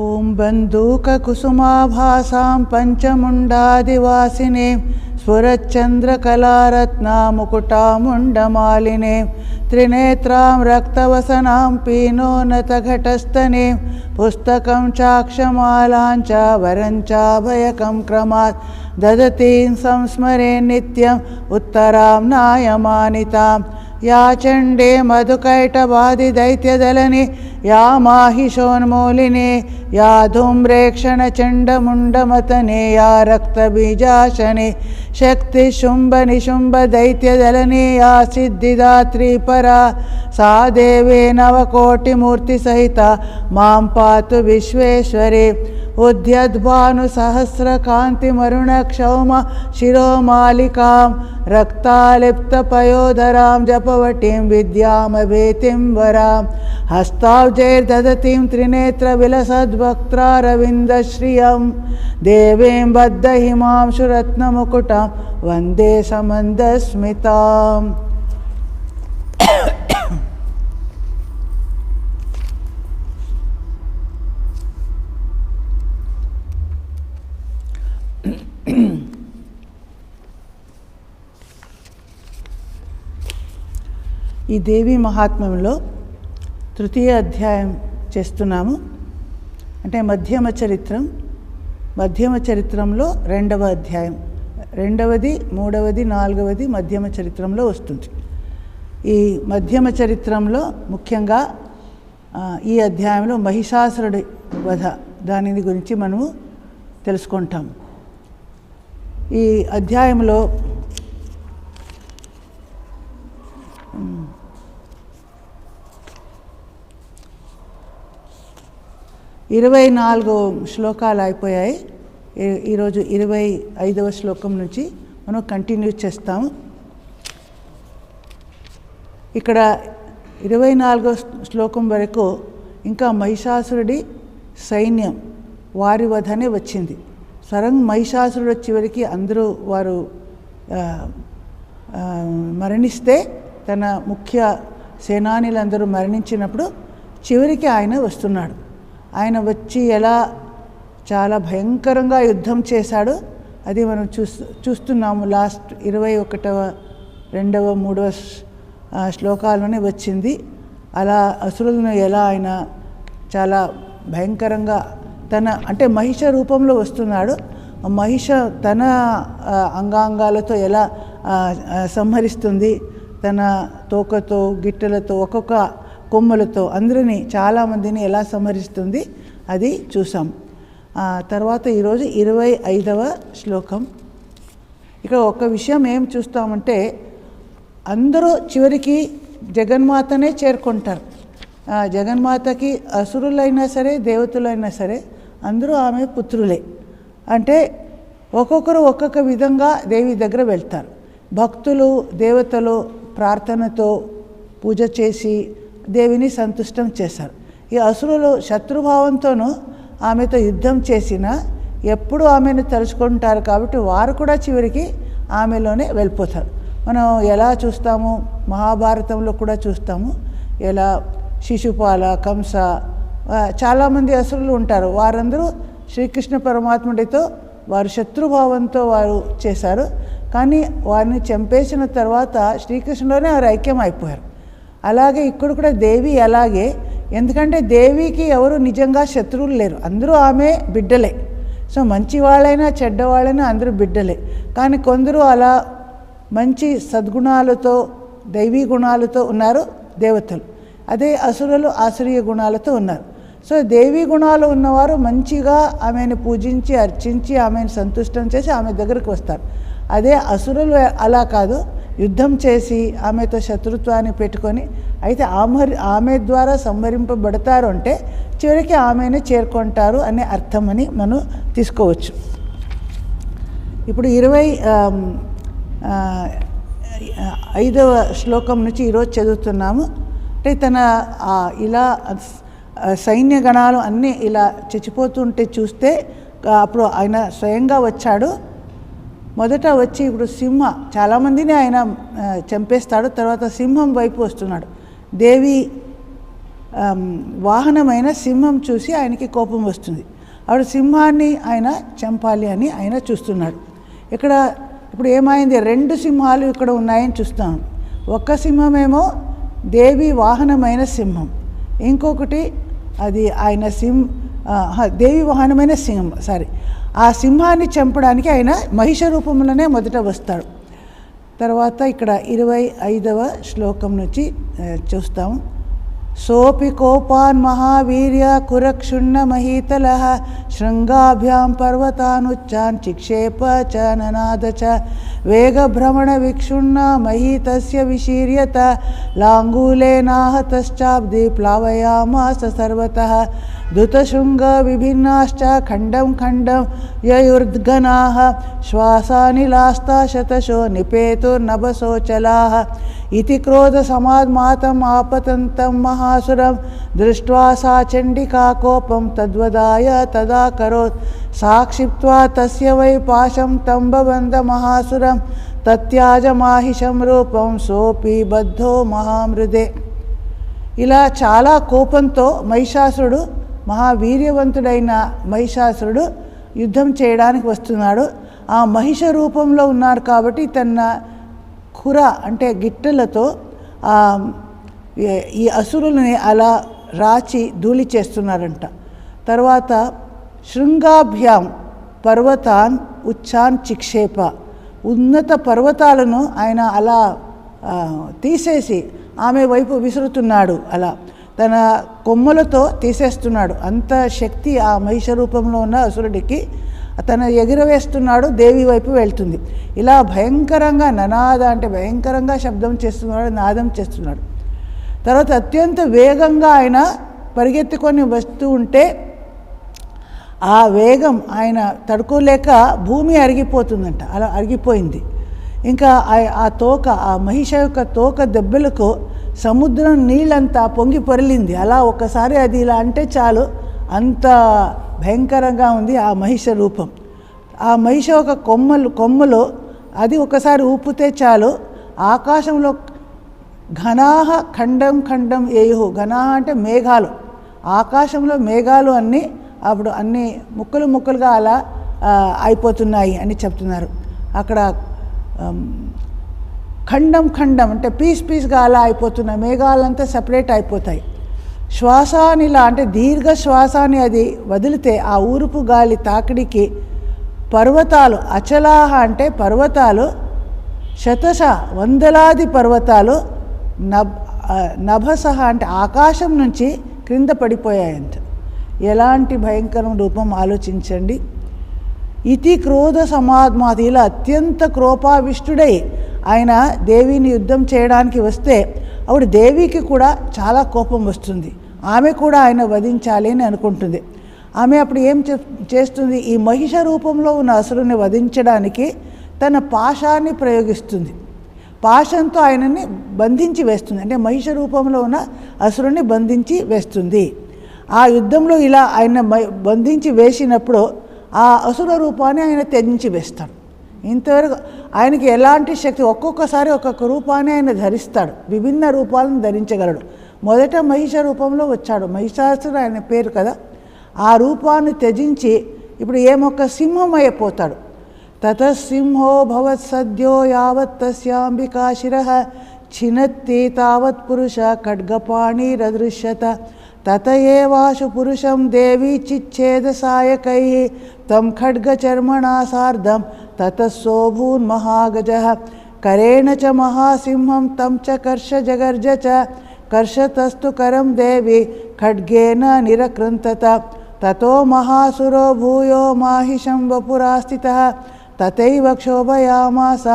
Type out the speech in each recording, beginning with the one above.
ఓం బంధూకకుసుమాభాసాం పంచముండాదివాసినే స్ఫురచ్చంద్రకళారత్నాముకుటాముండమాలినే త్రినేత్రాం రక్తవసనాం పీనోన్నతఘటస్థనే పుస్తకం చాక్షమాలాంచ వరంచాభయకం క్రమాత్ దదతీం సంస్మరే నిత్యం ఉత్తరాం నాయమానితాం yeah chende మధుకైటబాధిదైత్యదలని yeah మాహిషోన్మూలినే yeah ధూమ్రేక్షణచండముండమతనే yeah రక్తబీజాశనే శక్తి Shumbha Nishumbha దైత్యదలని yeah సిద్ధిదాత్రీ పరా సా దేవే నవకోటిమూర్తి సహిత మాం పాతు విశ్వేశ్వరే ఉద్యద్భాను సహస్రకాంతిమరుణక్షౌమ శిరోమాలికాం రక్తాలిప్తపయోధరాం జపవటీం విద్యామభేతిం వరాం హస్తాబ్జైర్దదతిం త్రినేత్రవిలసద్వక్త్రారవిందశ్రియం దేవీం బద్ధహిమాంశురత్నముకుటాం వందే సమందస్మితాం. ఈ దేవీ మహాత్మ్యంలో తృతీయ అధ్యాయం చేస్తున్నాము. అంటే మధ్యమ చరిత్రంలో రెండవ అధ్యాయం, రెండవది, మూడవది, నాలుగవది మధ్యమ చరిత్రంలో వస్తుంది. ఈ మధ్యమ చరిత్రంలో ముఖ్యంగా ఈ అధ్యాయంలో మహిషాసురుడి వధ దానిని గురించి మనము తెలుసుకుంటాం. ఈ అధ్యాయంలో 24 శ్లోకాలు అయిపోయాయి. ఈరోజు 25వ శ్లోకం నుంచి మనం కంటిన్యూ చేస్తాము. ఇక్కడ 24వ శ్లోకం వరకు ఇంకా మహిషాసురుడి సైన్యం వారి వధనే వచ్చింది. మహిషాసురుడు చివరికి అందరూ వారు మరణిస్తే, తన ముఖ్య సేనానులందరూ మరణించినప్పుడు చివరికి ఆయన వస్తున్నాడు. ఆయన వచ్చి ఎలా చాలా భయంకరంగా యుద్ధం చేశాడు అది మనం చూస్తున్నాము. లాస్ట్ 21వ, 2వ, 3వ శ్లోకాల్లోనే వచ్చింది. అలా అసురులను ఎలా ఆయన చాలా భయంకరంగా అంటే మహిష రూపంలో వస్తున్నాడు. మహిష తన అంగాంగాలతో ఎలా సంహరిస్తుంది, తన తోకతో, గిట్టెలతో, ఒక్కొక్క కొమ్మలతో అందరినీ చాలామందిని ఎలా సంహరిస్తుంది అది చూసాం. తర్వాత ఈరోజు 25వ శ్లోకం. ఇక్కడ ఒక విషయం ఏం చూస్తామంటే, అందరూ చివరికి జగన్మాతనే చేరుకుంటారు. జగన్మాతకి అసురులైనా సరే, దేవతలైనా సరే అందరూ ఆమె పుత్రులే. అంటే ఒక్కొక్కరు ఒక్కొక్క విధంగా దేవి దగ్గర వెళ్తారు. భక్తులు దేవతలు ప్రార్థనతో పూజ చేసి దేవిని సంతుష్టం చేశారు. ఈ అసురులు శత్రుభావంతోనూ ఆమెతో యుద్ధం చేసినా ఎప్పుడు ఆమెను తలుచుకుంటారు కాబట్టి వారు కూడా చివరికి ఆమెలోనే వెళ్ళిపోతారు. మనం ఎలా చూస్తాము, మహాభారతంలో కూడా చూస్తాము, ఎలా శిశుపాల, కంస, చాలామంది అసురులు ఉంటారు. వారందరూ శ్రీకృష్ణ పరమాత్ముడితో వారు శత్రుభావంతో వారు చేశారు. కానీ వారిని చంపేసిన తర్వాత శ్రీకృష్ణులోనే వారు ఐక్యం అయిపోయారు. అలాగే ఇక్కడ కూడా దేవి అలాగే. ఎందుకంటే దేవికి ఎవరు నిజంగా శత్రువులు లేరు, అందరూ ఆమె బిడ్డలే. సో మంచి వాళ్ళైనా చెడ్డవాళ్ళైనా అందరూ బిడ్డలే. కానీ కొందరు అలా మంచి సద్గుణాలతో, దైవీ గుణాలతో ఉన్నారు దేవతలు. అదే అసురులు ఆసురీయ గుణాలతో ఉన్నారు. సో దేవీ గుణాలు ఉన్నవారు మంచిగా ఆమెను పూజించి అర్చించి ఆమెను సంతుష్టం చేసి ఆమె దగ్గరకు వస్తారు. అదే అసురులు అలా కాదు, యుద్ధం చేసి ఆమెతో శత్రుత్వాన్ని పెట్టుకొని అయితే ఆమె ద్వారా సంహరింపబడతారు. అంటే చివరికి ఆమెను చేరుకుంటారు అనే అర్థం అని మనం తీసుకోవచ్చు. ఇప్పుడు 25వ శ్లోకం నుంచి ఈరోజు చదువుతున్నాము. అంటే తన ఇలా సైన్య గణాలు అన్నీ ఇలా చచ్చిపోతుంటే చూస్తే అప్పుడు ఆయన స్వయంగా వచ్చాడు. మొదట వచ్చి ఇప్పుడు చాలామందిని ఆయన చంపేస్తాడు. తర్వాత సింహం వైపు వస్తున్నాడు. దేవి వాహనమైన సింహం చూసి ఆయనకి కోపం వస్తుంది. ఆవిడ సింహాన్ని ఆయన చంపాలి అని ఆయన చూస్తున్నాడు. ఇప్పుడు ఏమైంది, 2 సింహాలు ఇక్కడ ఉన్నాయని చూస్తాం. ఒక్క సింహమేమో దేవి వాహనమైన సింహం, ఇంకొకటి అది ఆయన దేవి వాహనమైన సింహం. ఆ సింహాన్ని చంపడానికి ఆయన మహిష రూపంలోనే మొదట వస్తాడు. తర్వాత ఇక్కడ 25వ శ్లోకం నుంచి చూస్తాము. సోపి కోపాన్ మహావీర్య కురక్షుణ్ణ మహీతలః శృంగాభ్యాం పర్వతానుచ్చాన్ చిక్షేప చ ననాద చ వేగభ్రమణ విక్షుణ్ణ మహీతస్య విశీర్యత లాంగూలేనాహతశ్చాబ్ది ప్లావయామాస సర్వతః దుతశృంగ విభిన్నాశ్చ ఖండం ఖండం యయుర్గణాః శ్వాసానిలాస్తా శతశో నిపేతుర్నభసోచలాః ఇతి క్రోధ సమాద్మాతం ఆపతంతం మహాసురం దృష్ట్వా సా చండికా కోపం తద్వదాయ తదా కరోత్ సాక్షిప్త్వా తస్య వై పాశం తంబబంధ మహాసురం తత్యాజ మాహిషం రూపం సోపి బద్ధో మహామృదే. ఇలా చాలా కోపంతో మహిషాసురుడు, మహావీర్యవంతుడైన మహిషాసురుడు యుద్ధం చేయడానికి వస్తున్నాడు. ఆ మహిష రూపంలో ఉన్నాడు కాబట్టి తన ఖుర అంటే గిట్టెలతో ఈ అసురులని అలా రాచి ధూళి చేస్తున్నారంట. తర్వాత శృంగాభ్యాం పర్వతాన్ ఉచ్చాన్ చిక్షేప, ఉన్నత పర్వతాలను ఆయన అలా తీసేసి ఆమె వైపు విసురుతున్నాడు. అలా తన కొమ్మలతో తీసేస్తున్నాడు. అంత శక్తి ఆ మహిష రూపంలో ఉన్న అసురుడికి. తను ఎగిరవేస్తున్నాడు, దేవి వైపు వెళ్తుంది. ఇలా భయంకరంగా ననాద అంటే భయంకరంగా శబ్దం చేస్తున్నాడు, నాదం చేస్తున్నాడు. తర్వాత అత్యంత వేగంగా ఆయన పరిగెత్తుకొని వస్తూ ఉంటే ఆ వేగం ఆయన తడుకోలేక భూమి అరిగిపోతుందంట. అలా అరిగిపోయింది. ఇంకా ఆ మహిష యొక్క తోక దెబ్బలకు సముద్రం నీళ్ళంతా పొంగి పొరలింది. అలా ఒకసారి అది ఇలా అంటే చాలు, అంత భయంకరంగా ఉంది ఆ మహిష రూపం. ఆ మహిష ఒక కొమ్మలు అది ఒకసారి ఊపితే చాలు, ఆకాశంలో ఘనాహ ఖండం ఖండం ఏయుహు, ఘనాహ అంటే మేఘాలు, ఆకాశంలో మేఘాలు అప్పుడు అన్ని ముక్కలు ముక్కలుగా అలా అయిపోతున్నాయి అని చెప్తున్నారు. అక్కడ ఖండం ఖండం అంటే పీస్గా అలా అయిపోతున్నాయి, మేఘాలంతా సపరేట్ అయిపోతాయి. శ్వాసానిలా అంటే దీర్ఘ శ్వాసాన్ని అది వదిలితే ఆ ఊరుపు గాలి తాకిడికి పర్వతాలు, అచలాహ అంటే పర్వతాలు, శతశ వందలాది పర్వతాలు, నభసహ అంటే ఆకాశం నుంచి క్రింద పడిపోయాయంట. ఎలాంటి భయంకర రూపం ఆలోచించండి. ఇతి క్రోధ సమాద్మాతి, ఇలా అత్యంత క్రోపావిష్టుడై ఆయన దేవిని యుద్ధం చేయడానికి వస్తే అప్పుడు దేవికి కూడా చాలా కోపం వస్తుంది. ఆమె కూడా ఆయన వధించాలి అని అనుకుంటుంది. ఆమె అప్పుడు ఏం చేస్తుంది, ఈ మహిష రూపంలో ఉన్న అసురుని వధించడానికి తన పాశాన్ని ప్రయోగిస్తుంది. పాశంతో ఆయనని బంధించి వేస్తుంది, అంటే మహిష రూపంలో ఉన్న అసురుని బంధించి వేస్తుంది. ఆ యుద్ధంలో ఇలా ఆయన బంధించి వేసినప్పుడు ఆ అసుర రూపాన్ని ఆయన త్యజించి వేస్తాడు. ఇంతవరకు ఆయనకి ఎలాంటి శక్తి, ఒక్కొక్కసారి ఒక్కొక్క రూపాన్ని ఆయన ధరిస్తాడు, విభిన్న రూపాలను ధరించగలడు. మొదట మహిష రూపంలో వచ్చాడు, మహిషాసురుడు ఆయన పేరు కదా. ఆ రూపాన్ని త్యజించి ఇప్పుడు ఏమొక్క సింహం అయిపోతాడు. తతసింహో భవత్ సద్యో యావత్ తస్యాంబికా శిరః చినత్తి తావత్ పురుష ఖడ్గపాణిరదృశ్యత తతయేవాశు పురుషం దేవి చిచ్ఛేద సాయకైః తం ఖడ్గచర్మణా సార్ధం తతస్సోభూన్మహాగజః కరేణ చ మహాసింహం తం చ కర్ష జగర్జ చ కర్షతస్తు కరం దేవి ఖడ్గేన నిరకృంతత తతో మహాసురో భూయో మాహిషం వపురాస్థితః తతైవ క్షోభయామాస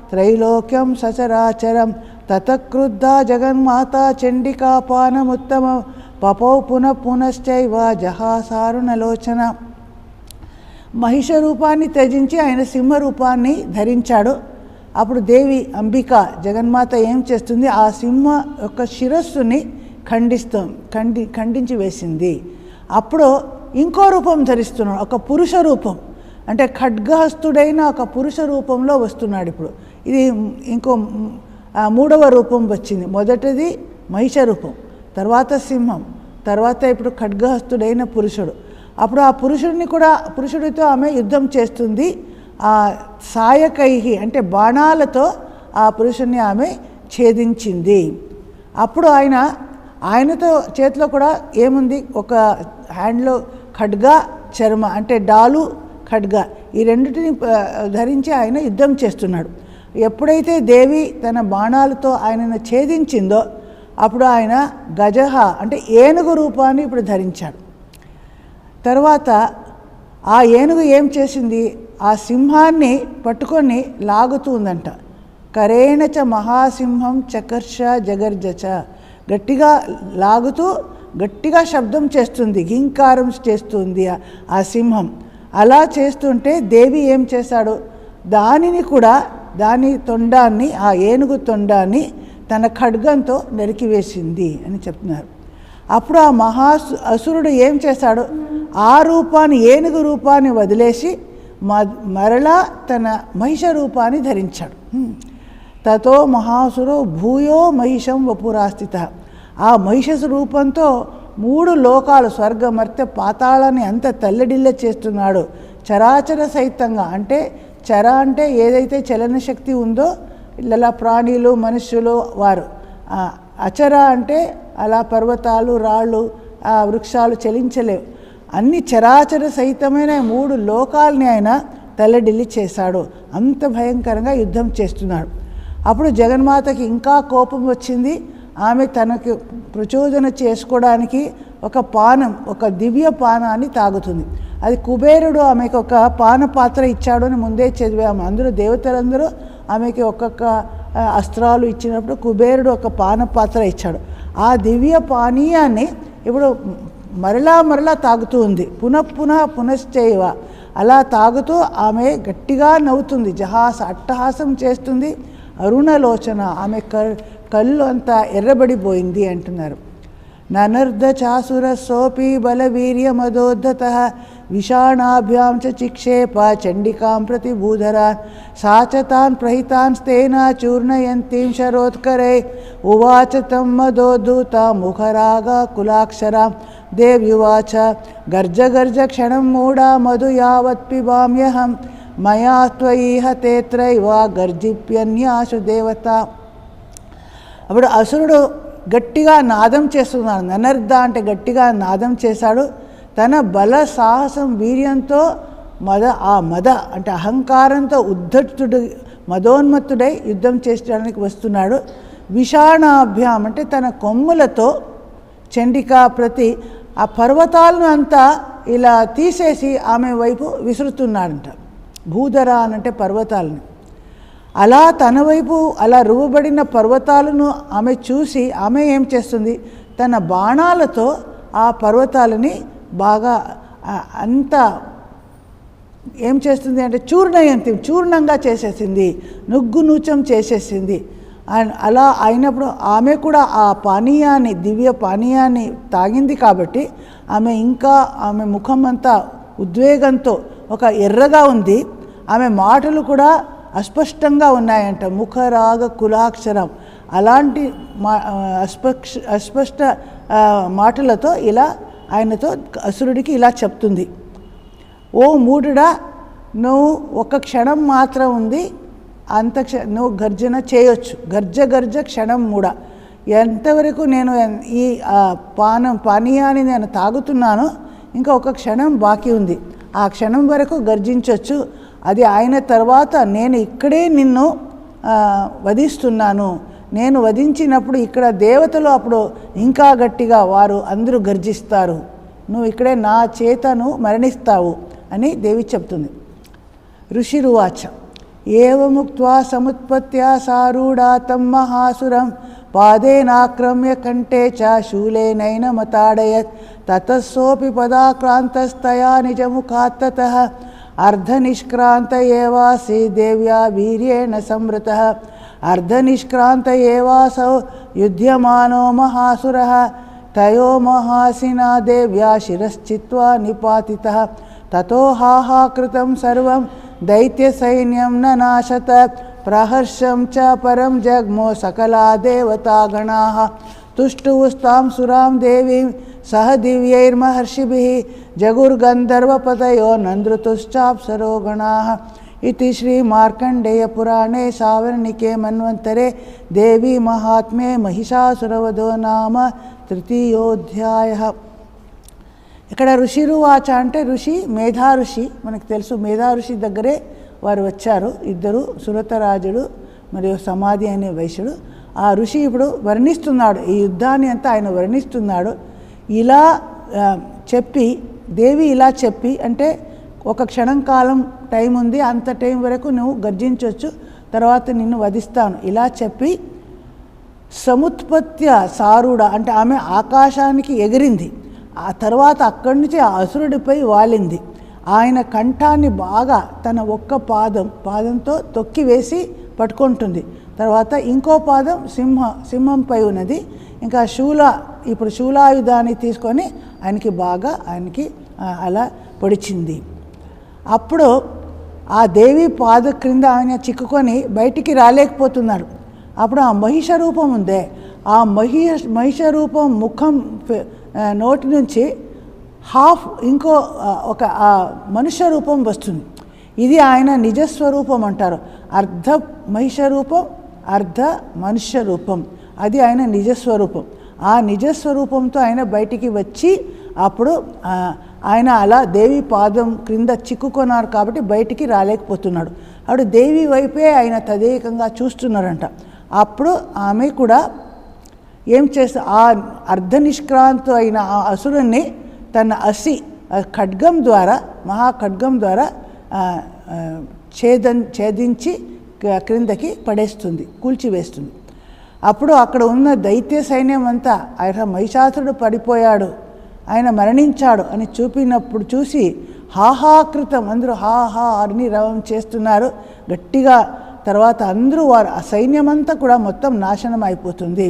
త్రైలోక్యం సచరాచరం తతక్రుద్ధా జగన్మాతా చండికాపానముత్తమం పపౌ పునశ్చైవ జహాసారుణలోచన. మహిష రూపాన్ని త్యజించి ఆయన సింహ రూపాన్ని ధరించాడు. అప్పుడు దేవి అంబిక జగన్మాత ఏం చేస్తుంది, ఆ సింహ యొక్క శిరస్సుని ఖండించి వేసింది. అప్పుడు ఇంకో రూపం ధరిస్తున్నాడు, ఒక పురుష రూపం, అంటే ఖడ్గహస్తుడైన ఒక పురుష రూపంలో వస్తున్నాడు. ఇప్పుడు ఇది ఇంకో 3వ రూపం వచ్చింది. మొదటిది మహిష రూపం, తర్వాత సింహం, తర్వాత ఇప్పుడు ఖడ్గహస్తుడైన పురుషుడు. అప్పుడు ఆ పురుషుడితో ఆమె యుద్ధం చేస్తుంది. ఆ సాయకైహి అంటే బాణాలతో ఆ పురుషుణ్ణి ఆమె ఛేదించింది. అప్పుడు ఆయనతో చేతిలో కూడా ఏముంది, ఒక హ్యాండ్లో ఖడ్గ, చర్మ అంటే డాలు, ఖడ్గ, ఈ రెండిటిని ధరించి ఆయన యుద్ధం చేస్తున్నాడు. ఎప్పుడైతే దేవి తన బాణాలతో ఆయనను ఛేదించిందో అప్పుడు ఆయన గజహ అంటే ఏనుగు రూపాన్ని ఇప్పుడు ధరించాడు. తర్వాత ఆ ఏనుగు ఏం చేసింది, ఆ సింహాన్ని పట్టుకొని లాగుతుందంట. కరేణచ మహాసింహం చకర్ష జగర్జచ, గట్టిగా లాగుతూ గట్టిగా శబ్దం చేస్తుంది, ఘీంకారం చేస్తుంది ఆ సింహం. అలా చేస్తుంటే దేవి ఏం చేశాడు, దాని తొండాన్ని, ఆ ఏనుగు తొండాన్ని తన ఖడ్గంతో నరికివేసింది అని చెప్తున్నారు. అప్పుడు ఆ అసురుడు ఏం చేశాడు, ఆ రూపాన్ని, ఏనుగు రూపాన్ని వదిలేసి మరలా తన మహిష రూపాన్ని ధరించాడు. తతో మహాసురో భూయో మహిషం వపురాస్థిత, ఆ మహిష రూపంతో 3 లోకాలు స్వర్గ మర్త్య పాతాళాన్ని అంత తల్లడిల్ల చేస్తున్నాడు. చరాచర సహితంగా అంటే చర అంటే ఏదైతే చలన శక్తి ఉందో ఇలా ప్రాణులు, మనుష్యులు వారు, అచర అంటే అలా పర్వతాలు, రాళ్ళు, వృక్షాలు చలించలేవు. అన్ని చరాచర సహితమైన 3 లోకాలని ఆయన తల్లడిల్లి చేశాడు. అంత భయంకరంగా యుద్ధం చేస్తున్నాడు. అప్పుడు జగన్మాతకి ఇంకా కోపం వచ్చింది. ఆమె తనకు ప్రచోదన చేసుకోవడానికి ఒక దివ్య పానాన్ని తాగుతుంది. అది కుబేరుడు ఆమెకు ఒక పానపాత్ర ఇచ్చాడు అని ముందే చదివాము. అందరూ దేవతలందరూ ఆమెకి ఒక్కొక్క అస్త్రాలు ఇచ్చినప్పుడు కుబేరుడు ఒక పానపాత్ర ఇచ్చాడు. ఆ దివ్య పానీయాన్ని ఇప్పుడు మరలా తాగుతూ ఉంది. పునశ్చైవ, అలా తాగుతూ ఆమె గట్టిగా నవ్వుతుంది, అట్టహాసం చేస్తుంది. అరుణలోచన, ఆమె కళ్ళు అంతా ఎర్రబడిపోయింది అంటున్నారు. ననర్ధ చాసుర సోపి బలవీర్య మదోద్ధత విషాణాభ్యాం చ చిక్షేప చండికాం ప్రతి భూధరాన్ సాచతాన్ ప్రహితాన్ స్తేన చూర్ణయంతీం శరోత్కరై ఉవాచ తం మదోద్ధూత ముఖరాగ కులాక్షరాం దేవ్యువాచ గర్జ గర్జ క్షణం మూఢా మధు యావత్ పిబామ్యహం మయా త్వయిహ తేత్రైవ గర్జిప్యన్యాసు దేవత. అప్పుడు అసురుడు గట్టిగా నాదం చేస్తున్నాడు. ననర్ధ అంటే గట్టిగా నాదం చేశాడు. తన బల సాహసం వీర్యంతో మద అంటే అహంకారంతో మదోన్మత్తుడై యుద్ధం చేయడానికి వస్తున్నాడు. విషాణాభ్యాం అంటే తన కొమ్ములతో చండికా ప్రతి ఆ పర్వతాలను అంతా ఇలా తీసేసి ఆమె వైపు విసురుతున్నాడంట. భూధర అంటే పర్వతాలను. అలా తన వైపు అలా రువ్వబడిన పర్వతాలను ఆమె చూసి ఆమె ఏం చేస్తుంది, తన బాణాలతో ఆ పర్వతాలని బాగా అంతా ఏం చేస్తుంది అంటే చూర్ణంగా చేసేసింది, నూచం చేసేసింది. అలా అయినప్పుడు ఆమె కూడా ఆ పానీయాన్ని, దివ్య పానీయాన్ని తాగింది కాబట్టి ఆమె ముఖం అంతా ఉద్వేగంతో ఒక ఎర్రగా ఉంది. ఆమె మాటలు కూడా అస్పష్టంగా ఉన్నాయంట. ముఖరాగ కులాక్షరం అలాంటి అస్పష్ట మాటలతో ఇలా ఆయనతో అసురుడికి ఇలా చెప్తుంది, ఓ మూఢుడా, నువ్వు ఒక క్షణం మాత్రం ఉంది, నువ్వు గర్జన చేయొచ్చు. గర్జ క్షణం మూఢ, ఎంతవరకు నేను ఈ పానీయాన్ని నేను తాగుతున్నానో ఇంకా ఒక క్షణం బాకీ ఉంది, ఆ క్షణం వరకు గర్జించవచ్చు. అది అయిన తర్వాత నేను ఇక్కడే నిన్ను వధిస్తున్నాను. నేను వధించినప్పుడు ఇక్కడ దేవతలు అప్పుడు ఇంకా గట్టిగా వారు అందరూ గర్జిస్తారు. నువ్వు ఇక్కడే నా చేతను మరణిస్తావు అని దేవి చెప్తుంది. ఋషిరువాచ ఏవముక్త్వా సముత్పత్త్యా సారూఢా తం మహాసురం పాదేనాక్రమ్య కంఠే చ శూలేనైనమతాడయత్ తతస్సోపి పదాక్రాంతస్తయా నిజముఖాత్తతః అర్ధనిష్క్రాంత ఏవాసి దేవ్యా వీర్యేణ సంవృతః అర్ధనిష్క్రాంత ఏవాసౌ యుధ్యమానో మహాసురః తయో మహాసినా దేవ్యా శిరశ్చిత్వా నిపాతితః తతో హాహాకృతం సర్వం దైత్యసైన్యం ననాశత ప్రహర్షం చ పరం జగ్మో సకలా దేవతాగణాః తుష్టువుస్తాం సురాం దేవీం సహ దివ్యైర్మహర్షిభిః జగుర్గంధర్వపతయో నందృతుశ్చాప్సరో గణాః इति श्री मार्कंडेय पुराणे सावर्णिके मन्वंतरे देवी महात्म्ये महिषासुरवधो नाम तृतीयोऽध्यायः. ఇక్కడ ఋషిరువాచ అంటే ఋషి మేధా ఋషి, మనకు తెలుసు మేధా ఋషి దగ్గరే వారు వచ్చారు ఇద్దరు, సురతరాజుడు మరియు సమాధి అనే వైశ్యుడు. ఆ ఋషి ఇప్పుడు వర్ణిస్తున్నాడు, ఈ యుద్ధాన్ని అంతా ఆయన వర్ణిస్తున్నాడు. ఇలా చెప్పి దేవి ఇలా చెప్పి, అంటే ఒక క్షణం కాలం టైం ఉంది, అంత టైం వరకు నువ్వు గర్జించవచ్చు, తర్వాత నిన్ను వధిస్తాను ఇలా చెప్పి సముత్పత్య సారుడ అంటే ఆమె ఆకాశానికి ఎగిరింది. ఆ తర్వాత అక్కడి నుంచి ఆ అసురుడిపై వాలింది. ఆయన కంఠాన్ని బాగా తన ఒక్క పాదంతో తొక్కి వేసి పట్టుకుంటుంది. తర్వాత ఇంకో పాదం సింహంపై ఉన్నది. ఇంకా ఇప్పుడు శూలాయుధాన్ని తీసుకొని ఆయనకి అలా పొడిచింది. అప్పుడు ఆ దేవి పాద క్రింద ఆయన చిక్కుకొని బయటికి రాలేకపోతున్నాడు. అప్పుడు ఆ మహిష రూపం ఉందే, ఆ మహిష రూపం ముఖం నోటి నుంచి ఇంకో ఒక మనుష్య రూపం వస్తుంది. ఇది ఆయన నిజస్వరూపం అంటారు. అర్ధ మహిష రూపం, అర్ధ మనుష్య రూపం, అది ఆయన నిజస్వరూపం. ఆ నిజస్వరూపంతో ఆయన బయటికి వచ్చి అప్పుడు ఆయన అలా దేవి పాదం క్రింద చిక్కుకున్నారు కాబట్టి బయటికి రాలేకపోతున్నాడు. అప్పుడు దేవి వైపే ఆయన తదేకంగా చూస్తున్నారంట. అప్పుడు ఆమె కూడా ఏం చేస్తా, ఆ అర్ధనిష్క్రాంతి అయిన ఆ అసురుణ్ణి తన ఖడ్గం ద్వారా మహాఖడ్గం ద్వారా ఛేదించి క్రిందకి పడేస్తుంది, కూల్చివేస్తుంది. అప్పుడు అక్కడ ఉన్న దైత్య సైన్యం అంతా ఆయన మహిషాసురుడు పడిపోయాడు, ఆయన మరణించాడు అని చూసి హాహాకృతం, అందరూ హాహా అని రవం చేస్తున్నారు గట్టిగా. తర్వాత అందరూ వారు ఆ సైన్యమంతా కూడా మొత్తం నాశనం అయిపోతుంది.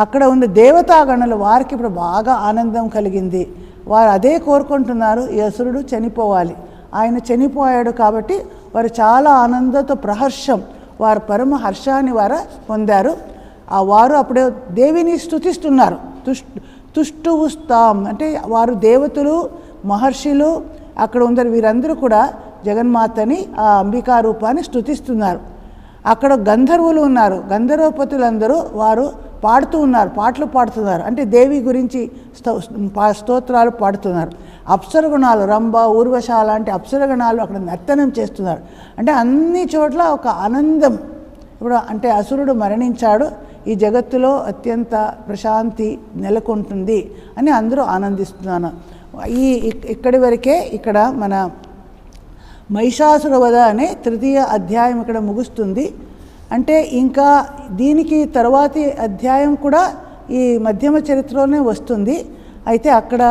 అక్కడ ఉన్న దేవతాగణులు వారికి ఇప్పుడు బాగా ఆనందం కలిగింది. వారు అదే కోరుకుంటున్నారు, ఈ అసురుడు చనిపోవాలి. ఆయన చనిపోయాడు కాబట్టి వారు చాలా ఆనందంతో వారు పరమ హర్షాన్ని వారు పొందారు. వారు అప్పుడే దేవిని స్తుతిస్తున్నారు. తుష్టువుస్తాం అంటే వారు దేవతలు, మహర్షులు అక్కడ ఉన్నారు, వీరందరూ కూడా జగన్మాతని ఆ అంబికా రూపాన్ని స్తుతిస్తున్నారు. అక్కడ గంధర్వులు ఉన్నారు, గంధర్వపతులందరూ వారు పాడుతూ ఉన్నారు, పాటలు పాడుతున్నారు, అంటే దేవి గురించి స్తోత్రాలు పాడుతున్నారు. అప్సరగణాలు రంభ, ఊర్వశ లాంటి అప్సరగణాలు అక్కడ నర్తనం చేస్తున్నారు. అంటే అన్ని చోట్ల ఒక ఆనందం. ఇప్పుడు అంటే అసురుడు మరణించాడు, ఈ జగత్తులో అత్యంత ప్రశాంతి నెలకొంటుంది అని అందరూ ఆనందిస్తున్నాను. ఇక్కడి వరకే ఇక్కడ మన మహిషాసురవధ అనే తృతీయ అధ్యాయం ఇక్కడ ముగుస్తుంది. అంటే ఇంకా దీనికి తర్వాతి అధ్యాయం కూడా ఈ మధ్యమ చరిత్రలోనే వస్తుంది. అయితే అక్కడ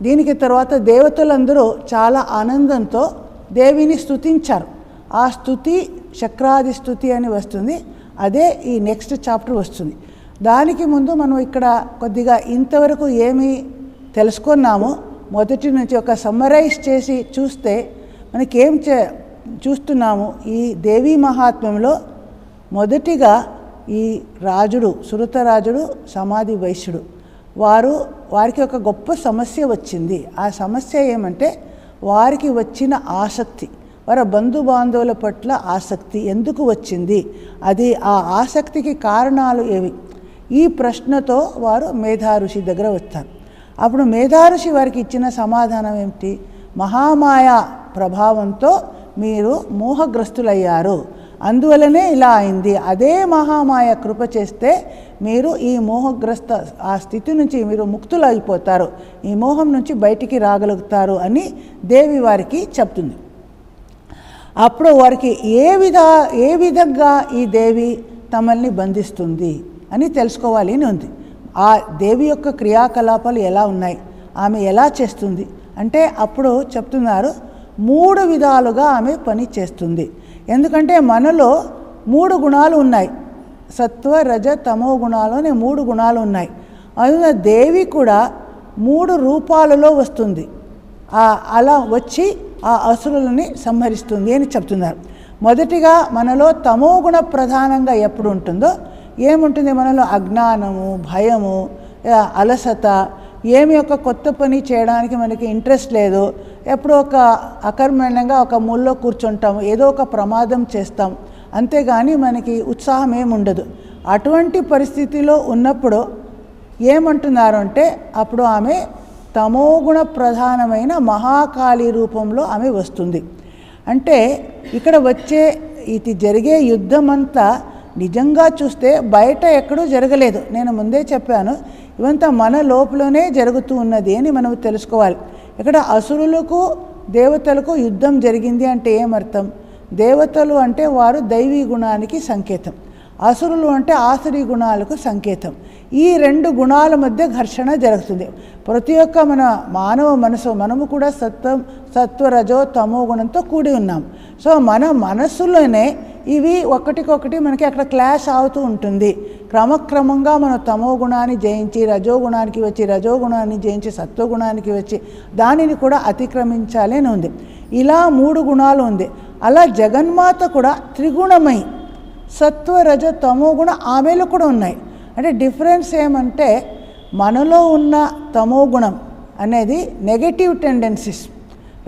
దీనికి తర్వాత దేవతలందరూ చాలా ఆనందంతో దేవిని స్తుతించారు. ఆ స్తుతి శక్రాది స్తుతి అని వస్తుంది, అదే ఈ నెక్స్ట్ చాప్టర్ వస్తుంది. దానికి ముందు మనం ఇక్కడ కొద్దిగా ఇంతవరకు ఏమి తెలుసుకున్నామో మొదటి నుంచి ఒక సమ్మరైజ్ చేసి చూస్తే మనకేం చూస్తున్నాము. ఈ దేవీ మహాత్మ్యంలో మొదటిగా ఈ రాజుడు, సురతరాజుడు, సమాధి వైశ్యుడు, వారికి ఒక గొప్ప సమస్య వచ్చింది. ఆ సమస్య ఏమంటే వారికి వచ్చిన ఆసక్తి, వారి బంధుబాంధవుల పట్ల ఆసక్తి ఎందుకు వచ్చింది, అది ఆ ఆసక్తికి కారణాలు ఏవి, ఈ ప్రశ్నతో వారు మేధా ఋషి దగ్గర వచ్చారు. అప్పుడు మేధా ఋషి వారికి ఇచ్చిన సమాధానం ఏమిటి, మహామాయా ప్రభావంతో మీరు మోహగ్రస్తులయ్యారు, అందువలనే ఇలా అయింది. అదే మహామాయ కృప చేస్తే మీరు ఈ మోహగ్రస్త ఆ స్థితి నుంచి మీరు ముక్తులైపోతారు, ఈ మోహం నుంచి బయటికి రాగలుగుతారు అని దేవి వారికి చెప్తుంది. అప్పుడు వారికి ఏ విధంగా ఈ దేవి తమల్ని బంధిస్తుంది అని తెలుసుకోవాలి అని ఉంది. ఆ దేవి యొక్క క్రియాకలాపాలు ఎలా ఉన్నాయి, ఆమె ఎలా చేస్తుంది అంటే అప్పుడు చెప్తున్నారు 3 విధాలుగా ఆమె పని చేస్తుంది. ఎందుకంటే మనలో 3 గుణాలు ఉన్నాయి, సత్వ రజ తమో గుణాలు అనే 3 గుణాలు ఉన్నాయి. అందువల్ల దేవి కూడా 3 రూపాలలో వస్తుంది, అలా వచ్చి ఆ అసురులని సంహరిస్తుంది అని చెప్తున్నారు. మొదటిగా మనలో తమో గుణ ప్రధానంగా ఎప్పుడు ఉంటుందో ఏముంటుంది, మనలో అజ్ఞానము, భయము, అలసత, ఏమి ఒక కొత్త పని చేయడానికి మనకి ఇంట్రెస్ట్ లేదు, ఎప్పుడో ఒక అకర్మణ్యంగా ఒక మూలలో కూర్చుంటాం, ఏదో ఒక ప్రమాదం చేస్తాం, అంతేగాని మనకి ఉత్సాహం ఏముండదు. అటువంటి పరిస్థితిలో ఉన్నప్పుడు ఏమంటున్నారు అంటే అప్పుడు ఆమె తమోగుణ ప్రధానమైన మహాకాళి రూపంలో ఆమె వస్తుంది. అంటే ఇక్కడ వచ్చే ఇది జరిగే యుద్ధం అంతా నిజంగా చూస్తే బయట ఎక్కడూ జరగలేదు. నేను ముందే చెప్పాను, ఇవంతా మన లోపలనే జరుగుతూ ఉన్నది అని మనం తెలుసుకోవాలి. ఇక్కడ అసురులకు దేవతలకు యుద్ధం జరిగింది అంటే ఏమర్థం? దేవతలు అంటే వారు దైవీ గుణానికి సంకేతం, అసురులు అంటే ఆసురీ గుణాలకు సంకేతం. ఈ రెండు గుణాల మధ్య ఘర్షణ జరుగుతుంది. ప్రతి ఒక్క మన మానవ మనము కూడా సత్వరజో తమో గుణంతో కూడి ఉన్నాం. సో మన మనస్సులోనే ఇవి ఒకటికొకటి మనకి అక్కడ క్లాష్ అవుతూ ఉంటుంది. క్రమక్రమంగా మనం తమో గుణాన్ని జయించి రజోగుణానికి వచ్చి, రజోగుణాన్ని జయించి సత్వగుణానికి వచ్చి దానిని కూడా అతిక్రమించాలి అని ఉంది. ఇలా 3 గుణాలు ఉంది. అలా జగన్మాత కూడా త్రిగుణమై సత్వ రజ తమో గుణ ఆమెలో కూడా ఉన్నాయి. అంటే డిఫరెన్స్ ఏమంటే మనలో ఉన్న తమో గుణం అనేది నెగటివ్ టెండెన్సీస్,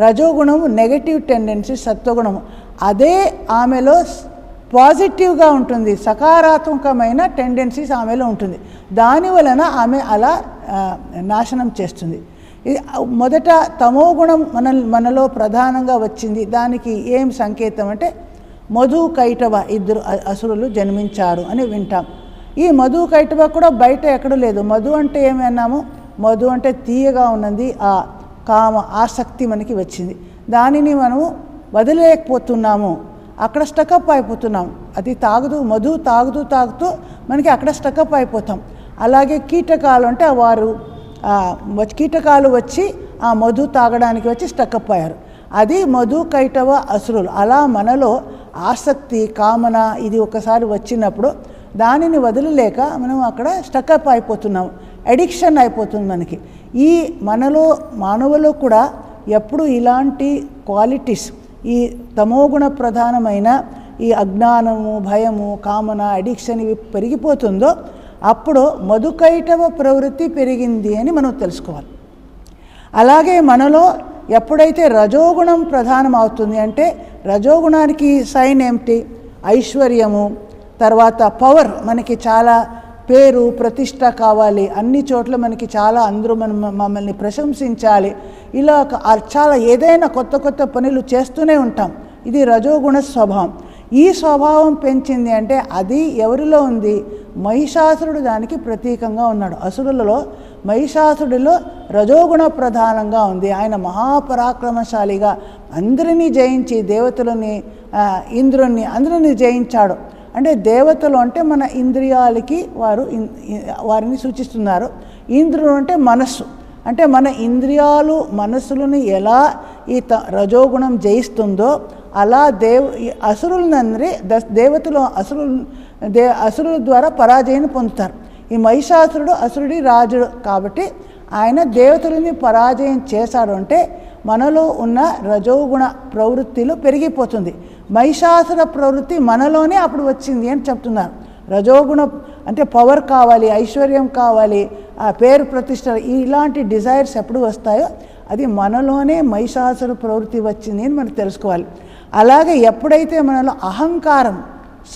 రజోగుణము నెగటివ్ టెండెన్సీస్, సత్వగుణము అదే ఆమెలో పాజిటివ్గా ఉంటుంది, సకారాత్మకమైన టెండెన్సీస్ ఆమెలో ఉంటుంది. దానివలన ఆమె అలా నాశనం చేస్తుంది. ఇది మొదట తమో గుణం మనలో ప్రధానంగా వచ్చింది. దానికి ఏం సంకేతం అంటే మధు కైటవ 2 అసురులు జన్మించారు అని వింటాం. ఈ మధు కైటవ కూడా బయట ఎక్కడూ లేదు. మధు అంటే ఏమి అన్నాము? మధు అంటే తీయగా ఉన్నది, ఆ కామ ఆసక్తి మనకి వచ్చింది. దానిని మనము వదిలేకపోతున్నాము, అక్కడ స్టకప్ అయిపోతున్నాం. అది మధు తాగుతూ మనకి అక్కడ స్టకప్ అయిపోతాం. అలాగే కీటకాలు అంటే వారు కీటకాలు వచ్చి ఆ మధు తాగడానికి వచ్చి స్టకప్ అయ్యారు. అది మధు కైటవ అసురులు. అలా మనలో ఆసక్తి, కామన ఇది ఒకసారి వచ్చినప్పుడు దానిని వదిలేక మనం అక్కడ స్టకప్ అయిపోతున్నాం, అడిక్షన్ అయిపోతుంది మనకి. ఈ మనలో మానవులో కూడా ఎప్పుడు ఇలాంటి క్వాలిటీస్, ఈ తమోగుణ ప్రధానమైన ఈ అజ్ఞానము, భయము, కామన, అడిక్షన్ ఇవి పెరిగిపోతుందో అప్పుడు మధుకైటవ ప్రవృత్తి పెరిగింది అని మనం తెలుసుకోవాలి. అలాగే మనలో ఎప్పుడైతే రజోగుణం ప్రధానం అవుతుంది అంటే రజోగుణానికి సైన్ ఏమిటి? ఐశ్వర్యము, తర్వాత పవర్, మనకి చాలా పేరు ప్రతిష్ట కావాలి, అన్ని చోట్ల మనకి చాలా అందరూ మమ్మల్ని ప్రశంసించాలి, ఇలా చాలా ఏదైనా కొత్త పనులు చేస్తూనే ఉంటాం. ఇది రజోగుణ స్వభావం. ఈ స్వభావం పెంచింది అంటే అది ఎవరిలో ఉంది? మహిషాసురుడు దానికి ప్రతీకంగా ఉన్నాడు. అసురులలో మహిషాసురుడిలో రజోగుణ ప్రధానంగా ఉంది. ఆయన మహాపరాక్రమశాలిగా అందరినీ జయించి దేవతలని, ఇంద్రుణ్ణి అందరినీ జయించాడు. అంటే దేవతలు అంటే మన ఇంద్రియాలకి వారిని సూచిస్తున్నారు. ఇంద్రుడు అంటే మనస్సు, అంటే మన ఇంద్రియాలు మనస్సులను ఎలా ఈ రజోగుణం జయిస్తుందో అలా అసురులందరి దేవతలు అసురుల ద్వారా పరాజయాన్ని పొందుతారు. ఈ మహిషాసురుడు అసురుడి రాజు కాబట్టి ఆయన దేవతలని పరాజయం చేశాడు అంటే మనలో ఉన్న రజోగుణ ప్రవృత్తిలో పెరిగిపోతుంది. మహిషాసుర ప్రవృత్తి మనలోనే అప్పుడు వచ్చింది అని చెప్తున్నారు. రజోగుణ అంటే పవర్ కావాలి, ఐశ్వర్యం కావాలి, ఆ పేరు ప్రతిష్ట, ఇలాంటి డిజైర్స్ ఎప్పుడు వస్తాయో అది మనలోనే మహిషాసుర ప్రవృత్తి వచ్చింది అని మనం తెలుసుకోవాలి. అలాగే ఎప్పుడైతే మనలో అహంకారం,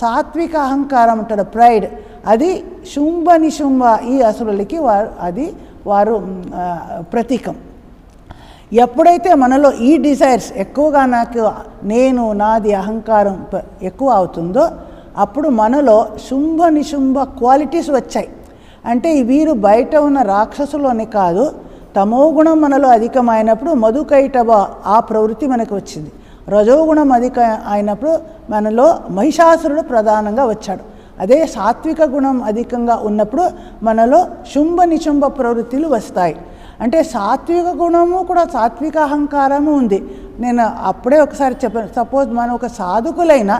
సాత్విక అహంకారం ఉంటుంది, ప్రైడ్, అది శుంభ నిశుంభ ఈ అసురులకి వారు ప్రతీకం. ఎప్పుడైతే మనలో ఈ డిజైర్స్ ఎక్కువగా నేను నాది అహంకారం ఎక్కువ అవుతుందో అప్పుడు మనలో శుంభ నిశుంభ క్వాలిటీస్ వచ్చాయి. అంటే వీరు బయట ఉన్న రాక్షసులోనే కాదు, తమోగుణం మనలో అధికమైనప్పుడు మధుకైటవ ఆ ప్రవృత్తి మనకు వచ్చింది. రజోగుణం అధిక అయినప్పుడు మనలో మహిషాసురుడు ప్రధానంగా వచ్చాడు. అదే సాత్విక గుణం అధికంగా ఉన్నప్పుడు మనలో శుంభ నిశుంభ ప్రవృత్తులు వస్తాయి. అంటే సాత్విక గుణము కూడా సాత్విక అహంకారము ఉంది. నేను అప్పుడే ఒకసారి చెప్పాను, సపోజ్ మనం ఒక సాధకులైనా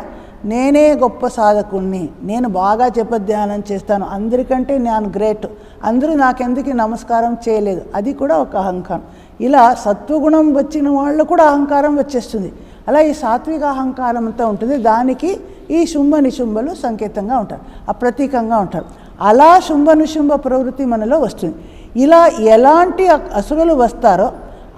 నేనే గొప్ప సాధకుణ్ణి, నేను బాగా ధ్యానం చేస్తాను, అందరికంటే నేను గ్రేట్, అందరూ నాకెందుకు నమస్కారం చేయలేదు, అది కూడా ఒక అహంకారం. ఇలా సత్వగుణం వచ్చిన వాళ్ళు కూడా అహంకారం వచ్చేస్తుంది. అలా ఈ సాత్విక అహంకారం అంతా ఉంటుంది. దానికి ఈ శుంభ నిశుంభలు సంకేతంగా ఉంటారు, ప్రతీకంగా ఉంటారు. అలా శుంభ ప్రవృత్తి మనలో వస్తుంది. ఇలా ఎలాంటి అసురులు వస్తారో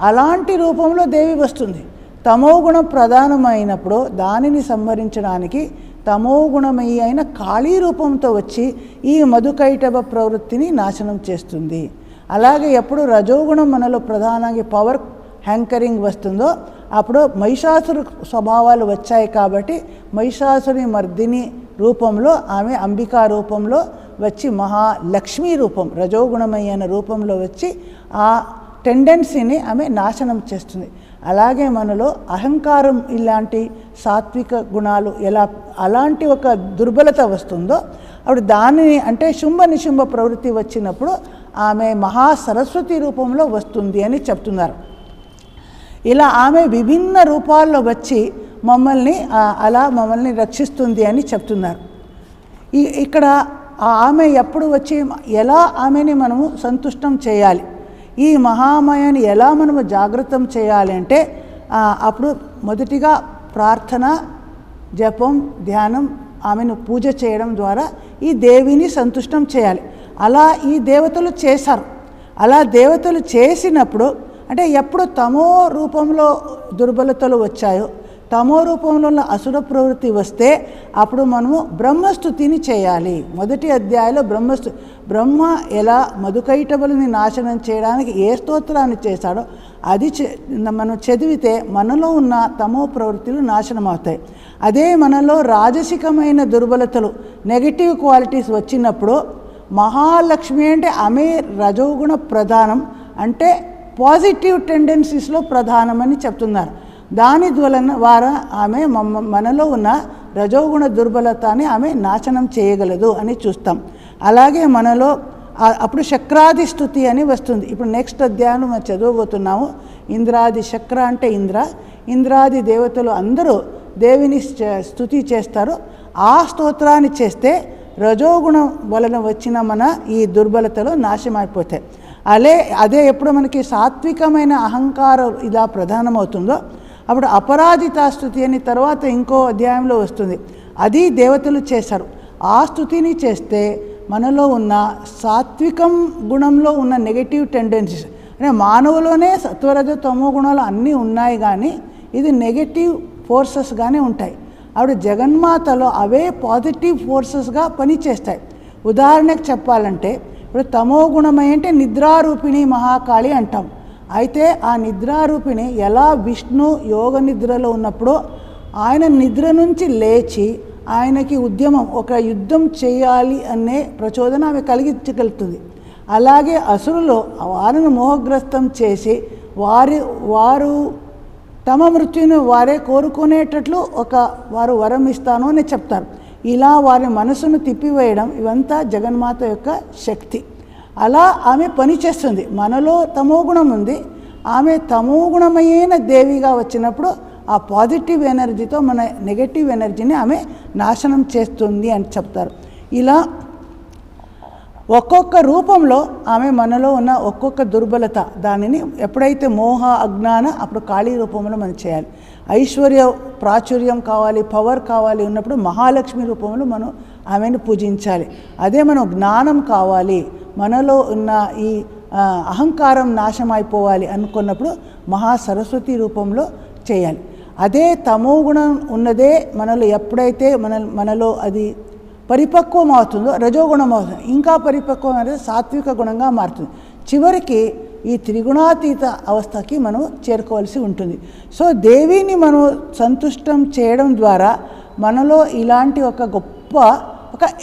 అలాంటి రూపంలో దేవి వస్తుంది. తమోగుణం ప్రధానమైనప్పుడు దానిని సంహరించడానికి తమోగుణమయి అయిన కాళీ రూపంతో వచ్చి ఈ మధుకైటభ ప్రవృత్తిని నాశనం చేస్తుంది. అలాగే ఎప్పుడు రజోగుణం మనలో ప్రధానంగా పవర్ హ్యాంకరింగ్ వస్తుందో అప్పుడు మహిషాసురు స్వభావాలు వచ్చాయి. కాబట్టి మహిషాసుని మర్దిని రూపంలో ఆమె అంబికా రూపంలో వచ్చి మహాలక్ష్మీ రూపం రజోగుణమయ్యన రూపంలో వచ్చి ఆ టెండెన్సీని ఆమె నాశనం చేస్తుంది. అలాగే మనలో అహంకారం ఇలాంటి సాత్విక గుణాలు ఎలా అలాంటి ఒక దుర్బలత వస్తుందో అప్పుడు దానిని అంటే శుంభ ప్రవృత్తి వచ్చినప్పుడు ఆమె మహాసరస్వతి రూపంలో వస్తుంది అని చెప్తున్నారు. ఇలా ఆమె విభిన్న రూపాల్లో వచ్చి మమ్మల్ని రక్షిస్తుంది అని చెప్తున్నారు. ఇక్కడ ఆమె ఎప్పుడు వచ్చి ఎలా ఆమెని మనము సంతుష్టం చేయాలి, ఈ మహామాయని ఎలా మనము జాగృతం చేయాలి అంటే అప్పుడు మొదటిగా ప్రార్థన, జపం, ధ్యానం, ఆమెను పూజ చేయడం ద్వారా ఈ దేవిని సంతుష్టం చేయాలి. అలా ఈ దేవతలు చేశారు. అలా దేవతలు చేసినప్పుడు అంటే ఎప్పుడు తమో రూపంలో దుర్బలతలు వచ్చాయో తమో రూపంలో ఉన్న అసుర ప్రవృత్తి వస్తే అప్పుడు మనము బ్రహ్మస్తుతిని చేయాలి. మొదటి అధ్యాయంలో బ్రహ్మ ఎలా మధుకైటభులని నాశనం చేయడానికి ఏ స్తోత్రాన్ని చేశాడో అది మనం చదివితే మనలో ఉన్న తమో ప్రవృత్తులు నాశనం అవుతాయి. అదే మనలో రాజసికమైన దుర్బలతలు నెగటివ్ క్వాలిటీస్ వచ్చినప్పుడు మహాలక్ష్మి అంటే ఆమె రజోగుణ ప్రధానం అంటే పాజిటివ్ టెండెన్సీస్లో ప్రధానమని చెప్తున్నారు. దాని ద్వారా ఆమె మనలో ఉన్న రజోగుణ దుర్బలతని ఆమె నాశనం చేయగలదు అని చూస్తాం. అలాగే మనలో అప్పుడు శక్రాది స్తుతి అని వస్తుంది. ఇప్పుడు నెక్స్ట్ అధ్యాయం మనం చదవబోతున్నాము. ఇంద్రాది శక్ర అంటే ఇంద్రాది దేవతలు అందరూ దేవిని స్తుతి చేస్తారు. ఆ స్తోత్రాన్ని చేస్తే రజోగుణం వలన వచ్చిన మన ఈ దుర్బలతలు నాశమైపోతాయి. అదే ఎప్పుడు మనకి సాత్వికమైన అహంకారం ఇలా ప్రధానమవుతుందో అప్పుడు అపరాజితా స్తుతి అని తర్వాత ఇంకో అధ్యాయంలో వస్తుంది. అది దేవతలు చేశారు. ఆ స్తుతిని చేస్తే మనలో ఉన్న సాత్వికం గుణంలో ఉన్న నెగటివ్ టెండెన్సీస్ అంటే మానవులోనే సత్వరజ తమో గుణాలు అన్నీ ఉన్నాయి, కానీ ఇది నెగటివ్ ఫోర్సెస్గానే ఉంటాయి. అప్పుడు జగన్మాతలో అవే పాజిటివ్ ఫోర్సెస్గా పనిచేస్తాయి. ఉదాహరణకు చెప్పాలంటే ఇప్పుడు తమో గుణమై అంటే నిద్రారూపిణి మహాకాళి అంటాం. అయితే ఆ నిద్రారూపిణి ఎలా విష్ణు యోగ నిద్రలో ఉన్నప్పుడు ఆయన నిద్ర నుంచి లేచి ఆయనకి ఉద్యమం ఒక యుద్ధం చేయాలి అనే ప్రచోదన ఆమె కలిగించగలుగుతుంది. అలాగే అసురులు వారిని మోహగ్రస్తం చేసి వారు తమ మృత్యుని వారే కోరుకునేటట్లు వారు వరం ఇస్తాను అని చెప్తారు. ఇలా వారి మనసును తిప్పివేయడం ఇవంతా జగన్మాత యొక్క శక్తి. అలా ఆమె పనిచేస్తుంది. మనలో తమోగుణం ఉంది, ఆమె తమోగుణమైన దేవిగా వచ్చినప్పుడు ఆ పాజిటివ్ ఎనర్జీతో మన నెగటివ్ ఎనర్జీని ఆమె నాశనం చేస్తుంది అని చెప్తారు. ఇలా ఒక్కొక్క రూపంలో ఆమె మనలో ఉన్న ఒక్కొక్క దుర్బలత దానిని ఎప్పుడైతే మోహ అజ్ఞాన అప్పుడు కాళీ రూపంలో మనం చేయాలి. ఐశ్వర్య ప్రాచుర్యం కావాలి, పవర్ కావాలి ఉన్నప్పుడు మహాలక్ష్మి రూపంలో మనం ఆమెను పూజించాలి. అదే మనం జ్ఞానం కావాలి, మనలో ఉన్న ఈ అహంకారం నాశమైపోవాలి అనుకున్నప్పుడు మహాసరస్వతి రూపంలో చేయాలి. అదే తమో గుణం ఉన్నదే మనలో ఎప్పుడైతే మనలో అది పరిపక్వం అవుతుందో రజోగుణం అవుతుంది, ఇంకా పరిపక్వం అనేది సాత్విక గుణంగా మారుతుంది. చివరికి ఈ త్రిగుణాతీత అవస్థకి మనం చేరుకోవాల్సి ఉంటుంది. సో దేవిని మనం సంతుష్టం చేయడం ద్వారా మనలో ఇలాంటి ఒక గొప్ప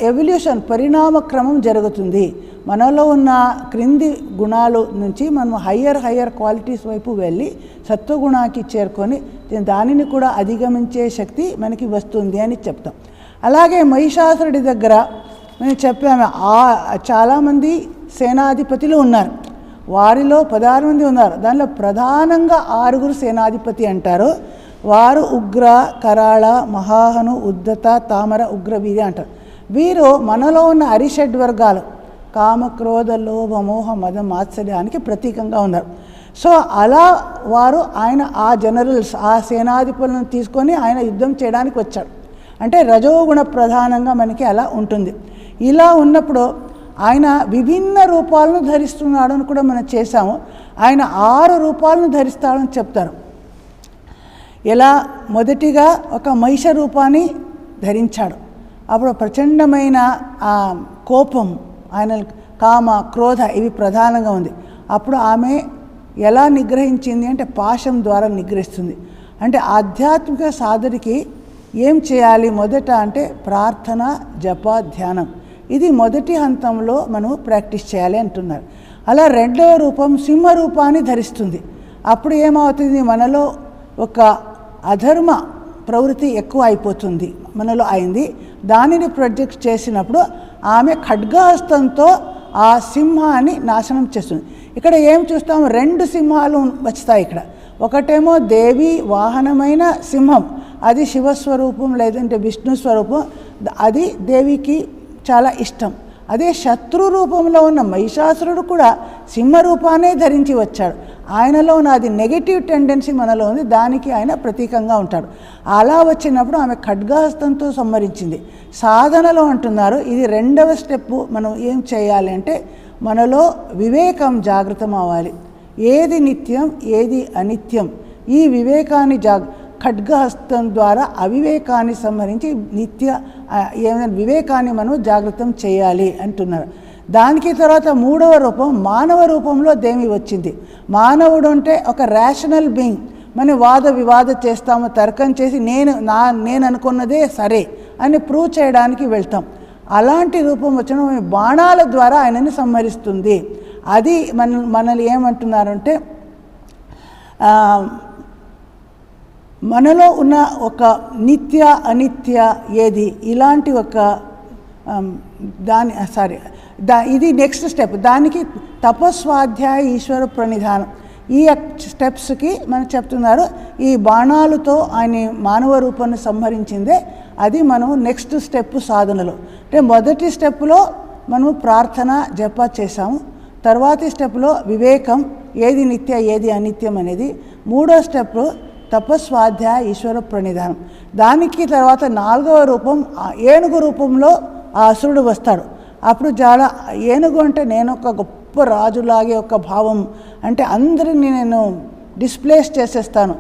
ఎవల్యూషన్ పరిణామ క్రమం జరుగుతుంది. మనలో ఉన్న క్రింది గుణాలు నుంచి మనం హయ్యర్ క్వాలిటీస్ వైపు వెళ్ళి సత్వగుణానికి చేరుకొని దానిని కూడా అధిగమించే శక్తి మనకి వస్తుంది అని చెప్తాం. అలాగే మహిషాసురుడి దగ్గర మేము చెప్పాము చాలామంది సేనాధిపతులు ఉన్నారు, వారిలో 16 మంది ఉన్నారు. దానిలో ప్రధానంగా 6 సేనాధిపతి అంటారు. వారు ఉగ్ర, కరాళ, మహాహను, ఉద్ధత, తామర, ఉగ్రవీర్య అంటారు. వీరు మనలో ఉన్న అరిషడ్ వర్గాలు కామ, క్రోధ, లోభ, మోహ, మద, మాత్సర్యానికి ప్రతీకంగా ఉన్నారు. సో అలా ఆయన ఆ జనరల్స్ ఆ సేనాధిపతులను తీసుకొని ఆయన యుద్ధం చేయడానికి వచ్చాడు. అంటే రజోగుణ ప్రధానంగా మనకి అలా ఉంటుంది. ఇలా ఉన్నప్పుడు ఆయన విభిన్న రూపాలను ధరిస్తున్నాడు అని కూడా మనం చేశాము. ఆయన 6 రూపాలను ధరిస్తాడని చెప్తారు. ఎలా మొదటిగా ఒక మహిష రూపాన్ని ధరించాడు. అప్పుడు ప్రచండమైన కోపం, ఆయన కామ క్రోధ ఇవి ప్రధానంగా ఉంది. అప్పుడు ఆమె ఎలా నిగ్రహించింది అంటే పాశం ద్వారా నిగ్రహిస్తుంది. అంటే ఆధ్యాత్మిక సాధనకి ఏం చేయాలి మొదట అంటే ప్రార్థన, జప, ధ్యానం. ఇది మొదటి హంతంలో మనం ప్రాక్టీస్ చేయాలి అంటున్నారు. అలా రెండవ రూపం సింహ రూపాన్ని ధరిస్తుంది. అప్పుడు ఏమవుతుంది, మనలో ఒక అధర్మ ప్రవృత్తి ఎక్కువ అయిపోతుంది, మనలో అయింది. దానిని ప్రొజెక్ట్ చేసినప్పుడు ఆమె ఖడ్గహస్తంతో ఆ సింహాన్ని నాశనం చేస్తుంది. ఇక్కడ ఏం చూస్తాము, 2 సింహాలు వస్తాయి ఇక్కడ. ఒకటేమో దేవి వాహనమైన సింహం, అది శివస్వరూపం లేదంటే విష్ణు స్వరూపం, అది దేవికి చాలా ఇష్టం. అదే శత్రు రూపంలో ఉన్న మహిషాసురుడు కూడా సింహరూపాన్నే ధరించి వచ్చాడు. ఆయనలో ఉన్న అది నెగటివ్ టెండెన్సీ మనలో ఉంది, దానికి ఆయన ప్రతీకంగా ఉంటాడు. అలా వచ్చినప్పుడు ఆమె ఖడ్గహస్తంతో సంహరించింది. సాధనలో అంటున్నారు ఇది 2వ స్టెప్. మనం ఏం చేయాలి అంటే మనలో వివేకం జాగృతం అవ్వాలి. ఏది నిత్యం ఏది అనిత్యం, ఈ వివేకాన్ని ఖడ్గహస్తం ద్వారా అవివేకాన్ని సంహరించి నిత్య ఏమైనా వివేకాన్ని మనం జాగృతం చేయాలి అంటున్నారు. దానికి తర్వాత 3వ రూపం మానవ రూపంలో దేవి వచ్చింది. మానవుడు అంటే ఒక రేషనల్ బీయింగ్. మనం వాద వివాద చేస్తాము, తర్కం చేసి నేను అనుకున్నదే సరే అని ప్రూవ్ చేయడానికి వెళ్తాం. అలాంటి రూపం వచ్చిన బాణాల ద్వారా ఆయనని సంహరిస్తుంది. అది మనల్ని ఏమంటున్నారంటే మనలో ఉన్న ఒక నిత్య అనిత్య ఏది ఇలాంటి ఒక ఇది నెక్స్ట్ స్టెప్. దానికి తపస్వాధ్యాయ ఈశ్వర ప్రణిధానం, ఈ స్టెప్స్కి మనం చెప్తున్నారు. ఈ బాణాలతో ఆయన మానవ రూపాన్ని సంహరించిందే అది మనం నెక్స్ట్ స్టెప్ సాధనలో. అంటే మొదటి స్టెప్లో మనం ప్రార్థన జప చేసాము. తర్వాతి స్టెప్లో వివేకం, ఏది నిత్య ఏది అనిత్యం అనేది. 3వ స్టెప్ తపస్వాధ్యాయ ఈశ్వర ప్రణిధానం. దానికి తర్వాత 4వ రూపం ఏనుగు రూపంలో ఆ అసురుడు వస్తాడు. అప్పుడు చాలా ఏనుగు అంటే నేను ఒక గొప్ప రాజులాగే ఒక భావం, అంటే అందరినీ నేను డిస్ప్లేస్ చేసేస్తాను,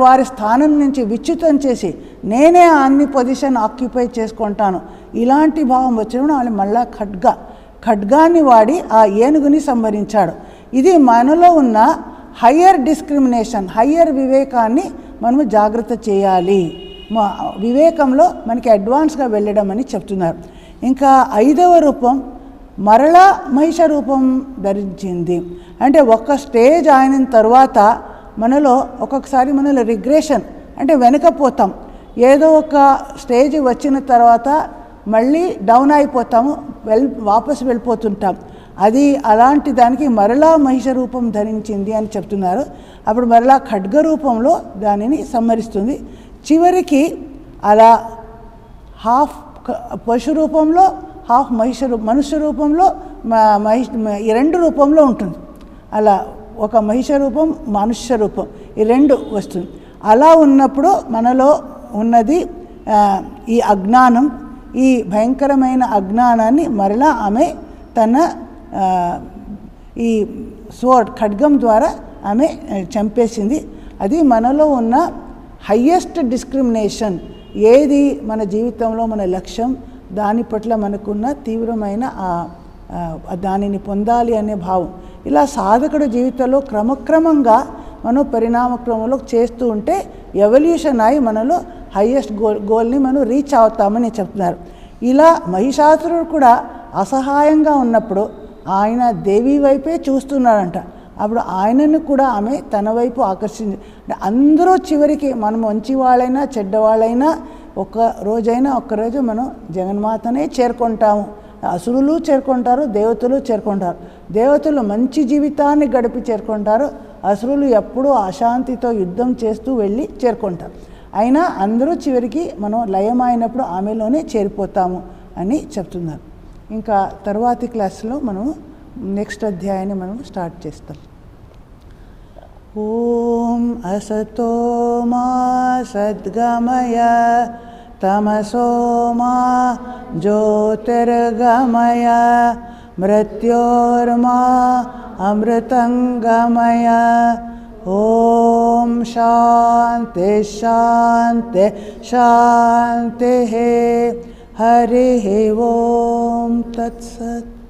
వారి స్థానం నుంచి విచ్యుతం చేసి నేనే అన్ని పొజిషన్ ఆక్యుపై చేసుకుంటాను, ఇలాంటి భావం వచ్చినప్పుడు వాళ్ళు మళ్ళా ఖడ్గాన్ని వాడి ఆ ఏనుగుని సంహరించాడు. ఇది మనలో ఉన్న హయ్యర్ డిస్క్రిమినేషన్, హయ్యర్ వివేకాన్ని మనము జాగ్రత్త చేయాలి. వివేకంలో మనకి అడ్వాన్స్గా వెళ్ళడం అని చెప్తున్నారు. ఇంకా 5వ రూపం మరలా మహిష రూపం ధరించింది. అంటే ఒక స్టేజ్ అయిన తర్వాత మనలో ఒక్కొక్కసారి మనలో రిగ్రెషన్ అంటే వెనకపోతాం. ఏదో ఒక స్టేజ్ వచ్చిన తర్వాత మళ్ళీ డౌన్ అయిపోతాము, వాపసు వెళ్ళిపోతుంటాం. అది అలాంటి దానికి మరలా మహిష రూపం ధరించింది అని చెప్తున్నారు. అప్పుడు మరలా ఖడ్గ రూపంలో దానిని సంహరిస్తుంది. చివరికి అలా హాఫ్ పశు రూపంలో హాఫ్ మనుష్య రూపంలో ఈ 2 రూపంలో ఉంటుంది. అలా ఒక మహిష రూపం మనుష్య రూపం ఈ 2 వస్తుంది. అలా ఉన్నప్పుడు మనలో ఉన్నది ఈ అజ్ఞానం, ఈ భయంకరమైన అజ్ఞానాన్ని మరలా ఆమె తన ఈ ఖడ్గం ద్వారా ఆమె చంపేసింది. అది మనలో ఉన్న హయ్యెస్ట్ డిస్క్రిమినేషన్. ఏది మన జీవితంలో మన లక్ష్యం, దాని పట్ల మనకున్న తీవ్రమైన దానిని పొందాలి అనే భావం. ఇలా సాధకుడు జీవితంలో క్రమక్రమంగా మనం పరిణామక్రమంలో చేస్తూ ఉంటే ఎవల్యూషన్ అయి మనలో హయ్యెస్ట్ గోల్ని మనం రీచ్ అవుతామని చెప్తున్నారు. ఇలా మహిషాసురుడు కూడా అసహాయంగా ఉన్నప్పుడు ఆయన దేవి వైపే చూస్తున్నాడంట. అప్పుడు ఆయనను కూడా ఆమె తన వైపు ఆకర్షించి, అందరూ చివరికి మనం మంచివాళ్ళైనా చెడ్డవాళ్ళైనా ఒక్కరోజు మనం జగన్మాతనే చేరుకుంటాము. అసురులు చేరుకుంటారు, దేవతలు చేరుకుంటారు. దేవతలు మంచి జీవితాన్ని గడిపి చేరుకుంటారు, అసురులు ఎప్పుడూ అశాంతితో యుద్ధం చేస్తూ వెళ్ళి చేరుకుంటారు. అయినా అందరూ చివరికి మనం లయమైనప్పుడు ఆమెలోనే చేరిపోతాము అని చెప్తున్నారు. ఇంకా తర్వాతి క్లాస్లో మనం నెక్స్ట్ అధ్యాయాన్ని మనం స్టార్ట్ చేస్తాం. ఓం అసతో మా సద్గమయ తమసో మా జ్యోతిర్గమయ मृत्योर्मा अमृतंगमय। ओम शांति शांति शांति। हरि ओम तत्सत्।